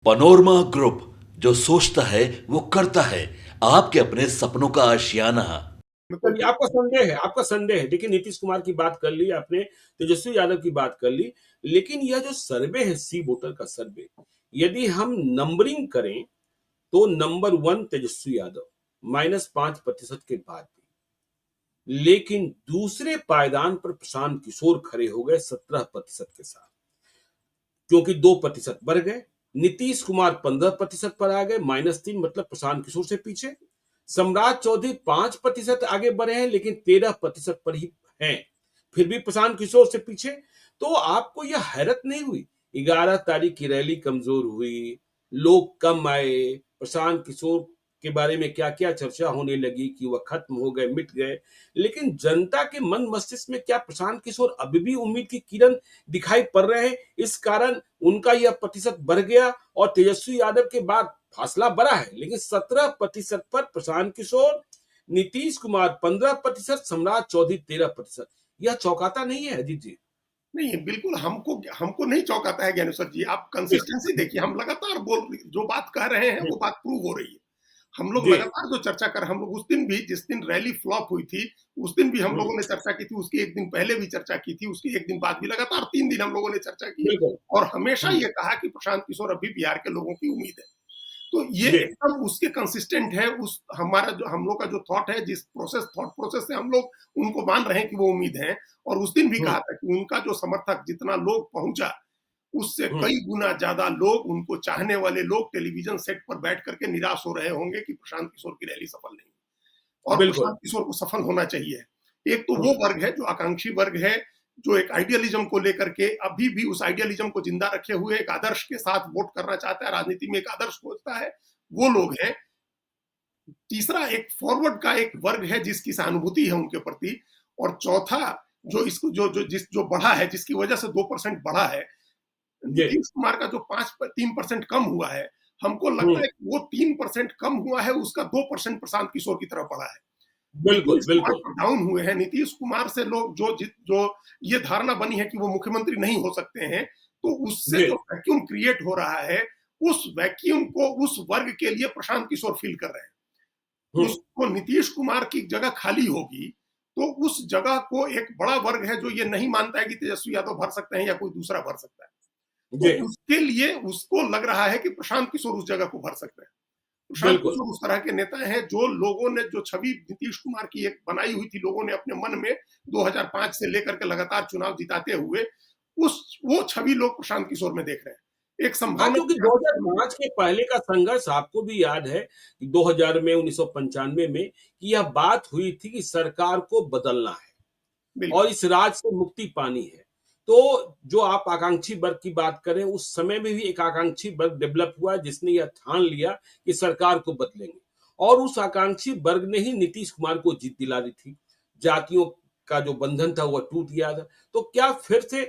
Panorama group, जो सोचता है वो करता है। आपके अपने सपनों का आशियाना। चलिए, आपका संदेह है। देखिए, नीतीश कुमार की बात कर ली आपने, तेजस्वी यादव की बात कर ली, लेकिन यह जो सर्वे है, सी वोटर का सर्वे, यदि हम नंबरिंग करें तो नंबर वन तेजस्वी यादव -5% के बाद भी, लेकिन दूसरे पायदान पर प्रशांत किशोर खड़े हो गए 17% के साथ, क्योंकि 2% बढ़ गए। नीतीश कुमार 15% पर आ गए, -3, मतलब प्रशांत किशोर से पीछे। सम्राट चौधरी 5% आगे बढ़े हैं, लेकिन 13% पर ही हैं, फिर भी प्रशांत किशोर से पीछे। तो आपको यह हैरत नहीं हुई? 11 तारीख की रैली कमजोर हुई, लोग कम आए, प्रशांत किशोर के बारे में क्या क्या चर्चा होने लगी कि वह खत्म हो गए, मिट गए, लेकिन जनता के मन मस्तिष्क में क्या प्रशांत किशोर अभी भी उम्मीद की किरण दिखाई पड़ रहे हैं? इस कारण उनका यह प्रतिशत बढ़ गया और तेजस्वी यादव के बाद फासला बड़ा है, लेकिन 17% पर प्रशांत किशोर, नीतीश कुमार 15%, सम्राट चौधरी 13%। यह चौंकाता नहीं है अजीत जी? नहीं, बिल्कुल हमको हमको नहीं चौंकाता है ज्ञानेश्वर जी। आप कंसिस्टेंसी देखिए, हम लगातार जो बात कह रहे हैं वो बात प्रूव हो रही है। हम लोग जी। लगातार जो चर्चा कर, हम लोग उस दिन भी, जिस दिन रैली फ्लॉप हुई थी, उस दिन भी हम लोगों ने चर्चा की थी, उसके एक दिन पहले भी चर्चा की थी, उसके एक दिन बाद भी, लगातार 3 दिन हम लोगों ने चर्चा की बिल्कुल। और हमेशा ये कहा कि प्रशांत किशोर अभी बिहार के लोगों की उम्मीद है। तो ये जी। एकदम उसके कंसिस्टेंट है, उस हमारा जो हम लोग का जो थॉट है, जिस थॉट प्रोसेस से हम लोग उनको मान रहे हैं कि वो उम्मीद है। और उस दिन भी कहा था कि उनका जो समर्थक जितना लोग पहुंचा, उससे कई गुना ज्यादा लोग, उनको चाहने वाले लोग टेलीविजन सेट पर बैठ करके निराश हो रहे होंगे कि प्रशांत किशोर की रैली सफल नहीं, और बिल्कुल। प्रशांत किशोर को सफल होना चाहिए। एक तो वो वर्ग है जो आकांक्षी वर्ग है, जो एक आइडियलिज्म को लेकर के अभी भी उस आइडियलिज्म को जिंदा रखे हुए एक आदर्श के साथ वोट करना चाहता है, राजनीति में एक आदर्श खोजता है, वो लोग हैं। तीसरा एक फॉरवर्ड का एक वर्ग है जिसकी सहानुभूति है उनके प्रति। और चौथा जो इसको जो बढ़ा है, जिसकी वजह से 2% बढ़ा है, जी। नीतीश कुमार का जो 3% कम हुआ है, हमको लगता है कि वो 3% कम हुआ है, उसका 2% प्रशांत किशोर की तरफ बढ़ा है। बिल्कुल, नीतीश कुमार बिल्कुल। पर डाउन हुए हैं। नीतीश कुमार से लोग जो ये धारणा बनी है कि वो मुख्यमंत्री नहीं हो सकते हैं, तो उससे जी। जो वैक्यूम क्रिएट हो रहा है, उस वैक्यूम को उस वर्ग के लिए प्रशांत किशोर फील कर रहे हैं। हुँ। उसको नीतीश कुमार की जगह खाली होगी, तो उस जगह को एक बड़ा वर्ग है जो ये नहीं मानता है कि तेजस्वी यादव भर सकते हैं या कोई दूसरा भर सकता है। तो जी। उसके लिए उसको लग रहा है कि प्रशांत किशोर उस जगह को भर सकते हैं। प्रशांत बिल्कुल। किशोर उस तरह के नेता हैं जो लोगों ने जो छवि नीतीश कुमार की एक बनाई हुई थी, लोगों ने अपने मन में 2005 से लेकर के लगातार चुनाव जिताते हुए, उस वो छवि लोग प्रशांत किशोर में देख रहे हैं। एक हाँ, संभावना क्योंकि प्रशांत किशोर में देख 2005 के पहले का संघर्ष आपको भी याद है कि 2000 में, 1995 में, कि यह बात हुई थी कि सरकार को बदलना है बिल्कुल, और इस राज से मुक्ति पानी है। तो जो आप आकांक्षी वर्ग की बात करें, उस समय में भी एक आकांक्षी वर्ग डेवलप हुआ जिसने यह ठान लिया कि सरकार को बदलेंगे, और उस आकांक्षी वर्ग ने ही नीतीश कुमार को जीत दिला दी थी। जातियों का जो बंधन था वह टूट गया था। तो क्या फिर से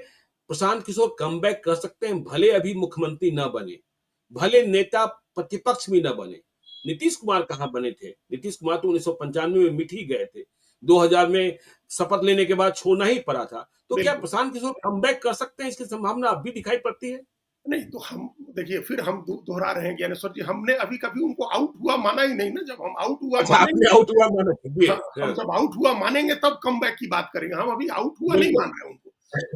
प्रशांत किशोर कमबैक कर सकते हैं? भले अभी मुख्यमंत्री न बने, भले नेता प्रतिपक्ष भी न बने। नीतीश कुमार कहाँ बने थे? नीतीश कुमार तो 1995 में मिट ही गए थे, 2000 में शपथ लेने के बाद छोड़ना ही पड़ा था। तो क्या बिल्कुल। प्रशांत किशोर कमबैक कर सकते हैं? इसकी संभावना अब भी दिखाई पड़ती है? नहीं, तो हम देखिए, फिर हम दोहरा रहे हैं ज्ञानेश्वर जी, हमने अभी कभी उनको आउट हुआ माना ही नहीं ना। जब हम आउट हुआ अच्छा, आपने मानेंगे, आउट हुआ माना जी। हाँ, हम हाँ, जब आउट हुआ मानेंगे तब कमबैक की बात करेंगे। हम अभी आउट हुआ नहीं बिल्कुल। मान रहे उनको।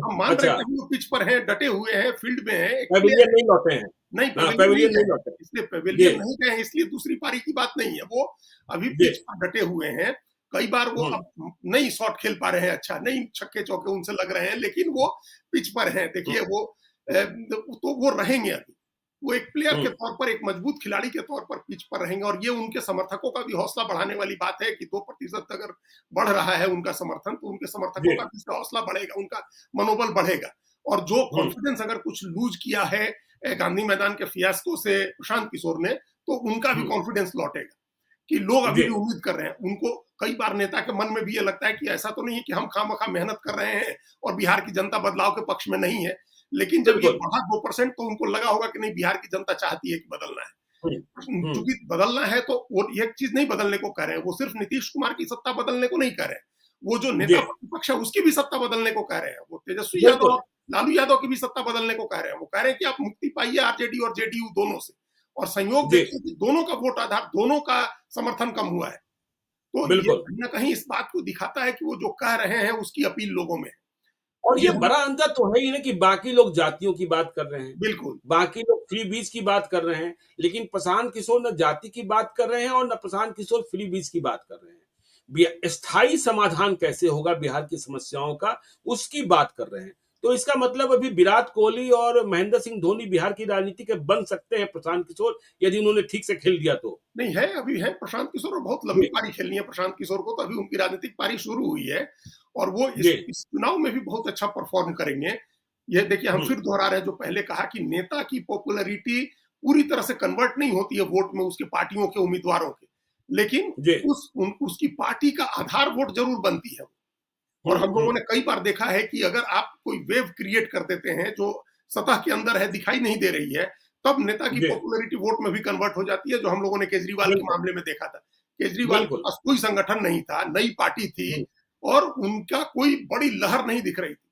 हम मान रहे हैं अच्छा, कि हम लोग पिच पर हैं, डटे हुए हैं, फील्ड में हैं, एक प्लेयर पैविलियन है। नहीं लौटे हैं। नहीं, हाँ, पवेलियन नहीं पैविलियन गए नहीं हैं, लौटे हैं। इसलिए जी। पवेलियन नहीं गए हैं, इसलिए दूसरी पारी की बात नहीं है। वो अभी जी। पिच पर डटे हुए हैं। कई बार वो हुँ। अब नहीं शॉट खेल पा रहे हैं, अच्छा, नहीं छक्के-चौके उनसे लग रहे हैं, लेकिन वो पिच पर हैं। हुँ। देखिए वो तो वो रहेंगे अभी। वो एक प्लेयर हुँ। के तौर पर, एक मजबूत खिलाड़ी के तौर पर पिच पर रहेंगे, और ये उनके समर्थकों का भी हौसला बढ़ाने वाली बात है कि 2% अगर बढ़ रहा है उनका समर्थन, तो उनके समर्थकों जी। का भी इसका हौसला बढ़ेगा, उनका मनोबल बढ़ेगा। और जो हुँ। कॉन्फिडेंस अगर कुछ लूज़ किया है गांधी मैदान के फियास्को से प्रशांत किशोर ने, तो उनका भी हुँ। कॉन्फिडेंस लौटेगा कि लोग अभी जी। भी उम्मीद कर रहे हैं। उनको कई बार नेता के मन में भी ये लगता है कि ऐसा तो नहीं है कि हम खामखा मेहनत कर रहे हैं और बिहार की जनता बदलाव के पक्ष में नहीं है। लेकिन जब ये बिल्कुल। बढ़ा 2%, तो उनको लगा होगा कि नहीं, बिहार की जनता चाहती है कि बदलना है। हुँ। हुँ। चूंकि बदलना है, तो वो एक चीज नहीं बदलने को कह रहे हैं, वो सिर्फ नीतीश कुमार की सत्ता बदलने को नहीं कह रहे हैं, वो जो नेता जी। प्रतिपक्ष है उसकी भी सत्ता बदलने को कह रहे हैं। वो तेजस्वी यादव बिल्कुल। लालू यादव की भी सत्ता बदलने को कह रहे हैं। वो कह रहे हैं कि आप मुक्ति पाइए आरजेडी और जेडीयू दोनों से, और संयोग जी, देखिए कि दोनों का वोट आधार, दोनों का समर्थन कम हुआ है। तो ये बिल्कुल। कहीं न कहीं इस बात को दिखाता है कि वो जो कह रहे हैं उसकी अपील लोगों में है। और ये ये हम बड़ा अंतर तो है ही ना कि बाकी लोग जातियों की बात कर रहे हैं, बिल्कुल, बाकी लोग फ्री बीज की बात कर रहे हैं, लेकिन प्रशांत किशोर न जाति की बात कर रहे हैं और न प्रशांत किशोर फ्री बीज की बात कर रहे हैं। स्थायी समाधान कैसे होगा बिहार की समस्याओं का, उसकी बात कर रहे हैं। तो इसका मतलब अभी विराट कोहली और महेंद्र सिंह धोनी बिहार की राजनीति के बन सकते हैं प्रशांत किशोर, यदि उन्होंने ठीक से खेल दिया तो। नहीं है, अभी है प्रशांत किशोर, और बहुत लंबी जी, पारी खेलनी है प्रशांत किशोर को, तो अभी उनकी राजनीतिक पारी शुरू हुई है और वो जी, इस चुनाव में भी बहुत अच्छा परफॉर्म करेंगे। ये देखिए, हम हुँ, फिर दोहरा रहे हैं जो पहले कहा कि नेता की पॉपुलैरिटी पूरी तरह से कन्वर्ट नहीं होती है वोट में उसकी पार्टियों के उम्मीदवारों के, लेकिन जी, उसकी पार्टी का आधार वोट जरूर बनती है। हुँ, और हम लोगों हुँ, ने कई बार देखा है कि अगर आप कोई वेव क्रिएट कर देते हैं जो सतह के अंदर है, दिखाई नहीं दे रही है, तब नेता की जी, पॉपुलैरिटी वोट में भी कन्वर्ट हो जाती है, जो हम लोगों ने केजरीवाल के बिल्कुल, मामले में देखा था। केजरीवाल के बिल्कुल, पास कोई संगठन नहीं था, नई पार्टी थी हुँ, और उनका कोई बड़ी लहर नहीं दिख रही थी।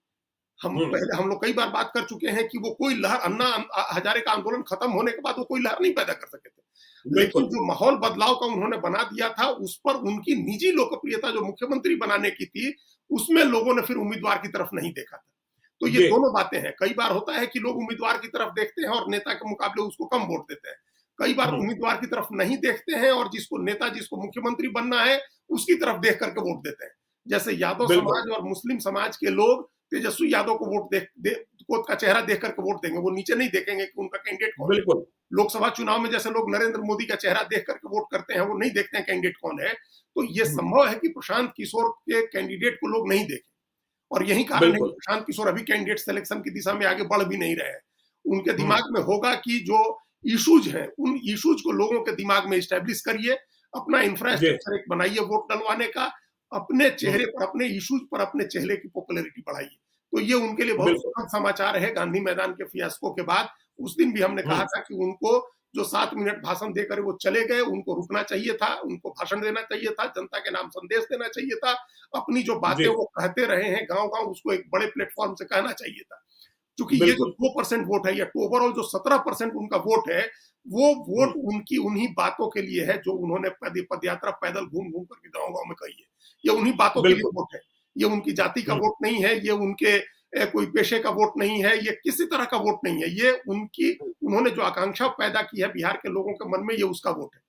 हुँ, हम लोग कई बार बात कर चुके हैं कि वो कोई लहर, अन्ना हजारे का आंदोलन खत्म होने के बाद वो कोई लहर नहीं पैदा कर सके थे। लेकिन बिल्कुल, जो माहौल बदलाव का उन्होंने बना दिया था, उस पर उनकी निजी लोकप्रियता जो मुख्यमंत्री बनाने की थी, उसमें लोगों ने फिर उम्मीदवार की तरफ नहीं देखा था। तो ये जी, दोनों बातें हैं। कई बार होता है कि लोग उम्मीदवार की तरफ देखते हैं और नेता के मुकाबले उसको कम वोट देते हैं। कई बार हुँ, उम्मीदवार की तरफ नहीं देखते हैं और जिसको मुख्यमंत्री बनना है, उसकी तरफ देख करके वोट देते हैं। जैसे यादव बिल्कुल, समाज और मुस्लिम समाज के लोग तेजस्वी यादव को वोट देख दे को का चेहरा देख करके वोट देंगे। वो नीचे नहीं देखेंगे कि उनका कैंडिडेट कौन है। बिल्कुल, लोकसभा चुनाव में जैसे लोग नरेंद्र मोदी का चेहरा देख करके वोट करते हैं, वो नहीं देखते हैं कैंडिडेट कौन है। तो ये हुँ, संभव है कि प्रशांत किशोर के कैंडिडेट को लोग नहीं देखें, और यही कारण है कि बिल्कुल, प्रशांत किशोर अभी कैंडिडेट सिलेक्शन की दिशा में आगे बढ़ भी नहीं रहे हैं। उनके हुँ, दिमाग में होगा कि जो इश्यूज हैं, उन इश्यूज को लोगों के दिमाग में एस्टैब्लिश करिए, अपना जी, इंफ्रास्ट्रक्चर एक बनाइए वोट डलवाने का, अपने हुँ, चेहरे पर, अपने इश्यूज पर अपने चेहरे की पॉपुलैरिटी बढ़ाइए। तो ये उनके लिए बहुत बिल्कुल, सुखद समाचार है। गांधी मैदान के फियास्को के बाद उस दिन भी हमने हुँ, कहा था कि उनको जो 7 मिनट भाषण देकर वो चले गए, उनको रुकना चाहिए था, उनको भाषण देना चाहिए था, जनता के नाम संदेश देना चाहिए था। अपनी जो बातें जी, वो कहते रहे हैं गाँव-गाँव, उसको एक बड़े प्लेटफ़ॉर्म से कहना चाहिए था। क्योंकि ये जो बिल्कुल, 2% वोट है, या ओवरऑल जो 17% उनका वोट है, वो हुँ, वोट उनकी उन्हीं बातों के लिए है जो उन्होंने पदयात्रा पैदल घूम-घूम करके गाँव-गाँव में कही है। ये उन्हीं बातों के लिए बिल्कुल, वोट है। ये उनकी जाति का हुँ, वोट नहीं है, ये उनके कोई पेशे का वोट नहीं है, ये किसी तरह का वोट नहीं है। ये हुँ। उन्होंने जो आकांक्षा पैदा की है बिहार के लोगों के मन में, ये उसका वोट है।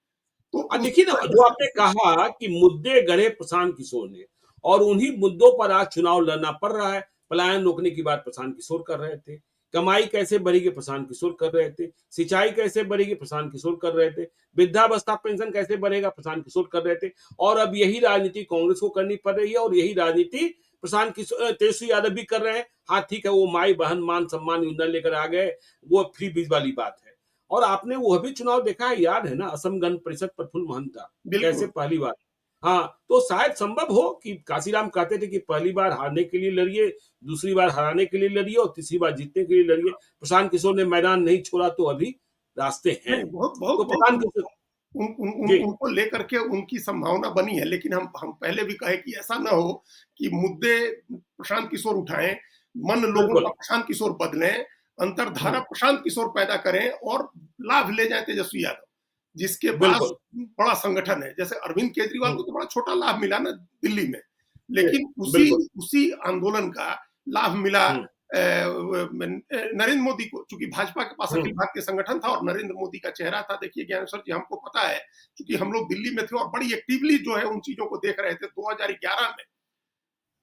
तो उस देखिए ना, वजह जो से आपने कहा कि मुद्दे गढ़े प्रशांत किशोर ने और उन्हीं मुद्दों पर आज चुनाव लड़ना पड़ रहा है। पलायन रोकने की बात प्रशांत किशोर कर रहे थे, कमाई कैसे बढ़ेगी प्रशांत किशोर कर रहे थे, सिंचाई कैसे बढ़ेगी प्रशांत किशोर कर रहे थे, वृद्धावस्था पेंशन कैसे बढ़ेगा प्रशांत किशोर कर रहे थे। और अब यही राजनीति कांग्रेस को करनी पड़ रही है और यही राजनीति प्रशांत किशोर तेजस्वी यादव भी कर रहे हैं। हाँ ठीक है, वो माई बहन मान सम्मान योजना लेकर आ गए, वो फ्री बीज वाली बात है। और आपने वो भी चुनाव देखा है, याद है ना, असम गण परिषद प्रफुल्ल महंता कैसे बिल्कुल। पहली बार। हाँ, तो शायद संभव हो कि काशीराम कहते थे कि पहली बार हारने के लिए लड़िए, दूसरी बार हराने के लिए लड़िए और तीसरी बार जीतने के लिए लड़िए। प्रशांत किशोर ने मैदान नहीं छोड़ा तो अभी रास्ते हैं। नहीं, बहुत बहुत तो बहुत प्रशांत किशोर उन उन उन जी, उनको लेकर के उनकी संभावना बनी है, लेकिन हम पहले भी कहे कि ऐसा ना हो कि मुद्दे प्रशांत किशोर उठाएं, मन लोगों का बिल्कुल। प्रशांत किशोर बदलें, अंतर्धारा हुँ, प्रशांत किशोर पैदा करें और लाभ ले जाए तेजस्वी यादव, जिसके पास बिल्कुल। बड़ा संगठन है। जैसे अरविंद केजरीवाल हुँ, को तो बड़ा छोटा लाभ मिला ना दिल्ली में, जी, लेकिन उसी बिल्कुल। उसी आंदोलन का लाभ मिला हुँ, नरेंद्र मोदी को, चूंकि भाजपा के पास हुँ, अखिल भारतीय संगठन था और नरेंद्र मोदी का चेहरा था। देखिए ज्ञानेश्वर जी, हमको पता है, क्योंकि हम लोग दिल्ली में थे और बड़ी एक्टिवली जो है उन चीजों को देख रहे थे। 2011 में,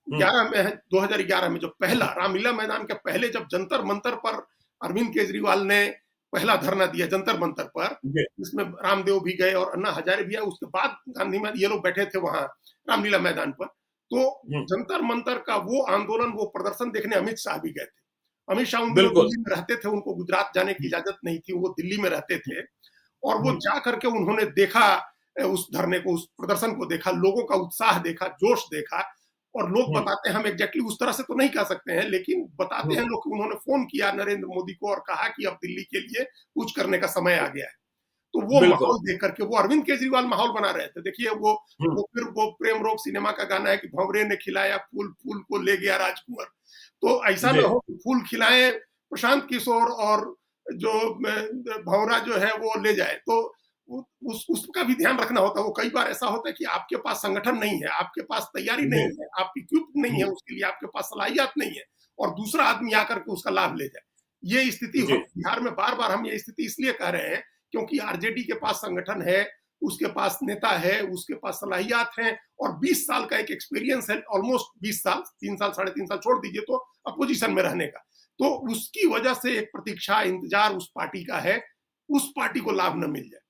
हुँ, 11 में है 2011 में जो पहला रामलीला मैदान के पहले जब जंतर मंतर पर अरविंद केजरीवाल ने पहला धरना दिया जंतर मंतर पर, जी, जिसमें रामदेव भी गए और अन्ना हजारे भी आए, उसके बाद गांधी में ये लोग बैठे थे वहां रामलीला मैदान पर। तो हुँ, जंतर मंतर का वो आंदोलन, वो प्रदर्शन देखने अमित शाह भी गए थे। अमित शाह उन दिनों बिल्कुल। दिल्ली में रहते थे, उनको गुजरात जाने की हुँ, इजाजत नहीं थी, वो दिल्ली में रहते थे और वो हुँ, जा करके उन्होंने देखा, उस धरने को, उस प्रदर्शन को देखा, लोगों का उत्साह देखा, जोश देखा। और लोग हुँ, बताते हैं, हम एग्जैक्टली उस तरह से तो नहीं कह सकते हैं, लेकिन बताते हुँ, हैं लोग कि उन्होंने फोन किया नरेंद्र मोदी को और कहा कि अब दिल्ली के लिए कुछ करने का समय आ गया है। तो वो बिल्कुल। माहौल देख करके वो अरविंद केजरीवाल माहौल बना रहे थे। देखिए हुँ, फिर वो प्रेम रोग सिनेमा का गाना है कि भंवरे ने खिलाया फूल, फूल को ले गया राजकुंवर। तो ऐसा जी, ना हो कि फूल खिलाएँ प्रशांत किशोर और जो भंवरा जो है वो ले जाए। तो उ उसका भी ध्यान रखना होता है। वो कई बार ऐसा होता है कि आपके पास संगठन नहीं है, आपके पास तैयारी जी, नहीं है, आप इक्विप्ड नहीं है हुँ, उसके लिए, आपके पास सलाहियत नहीं है और दूसरा आदमी आकर के उसका लाभ ले जाए। ये स्थिति जी, बिहार में बार-बार हम ये स्थिति इसलिए कह रहे हैं क्योंकि आरजेडी के पास संगठन है, उसके पास नेता है, उसके पास सलाहियत हैं और 20 साल का एक एक्सपीरियंस है, ऑलमोस्ट 20 साल, 3 साल, साढ़े 3 साल छोड़ दीजिए तो अपोजिशन में रहने का। तो उसकी वजह से एक प्रतीक्षा, इंतजार उस पार्टी का है, उस पार्टी को लाभ न मिल जाए।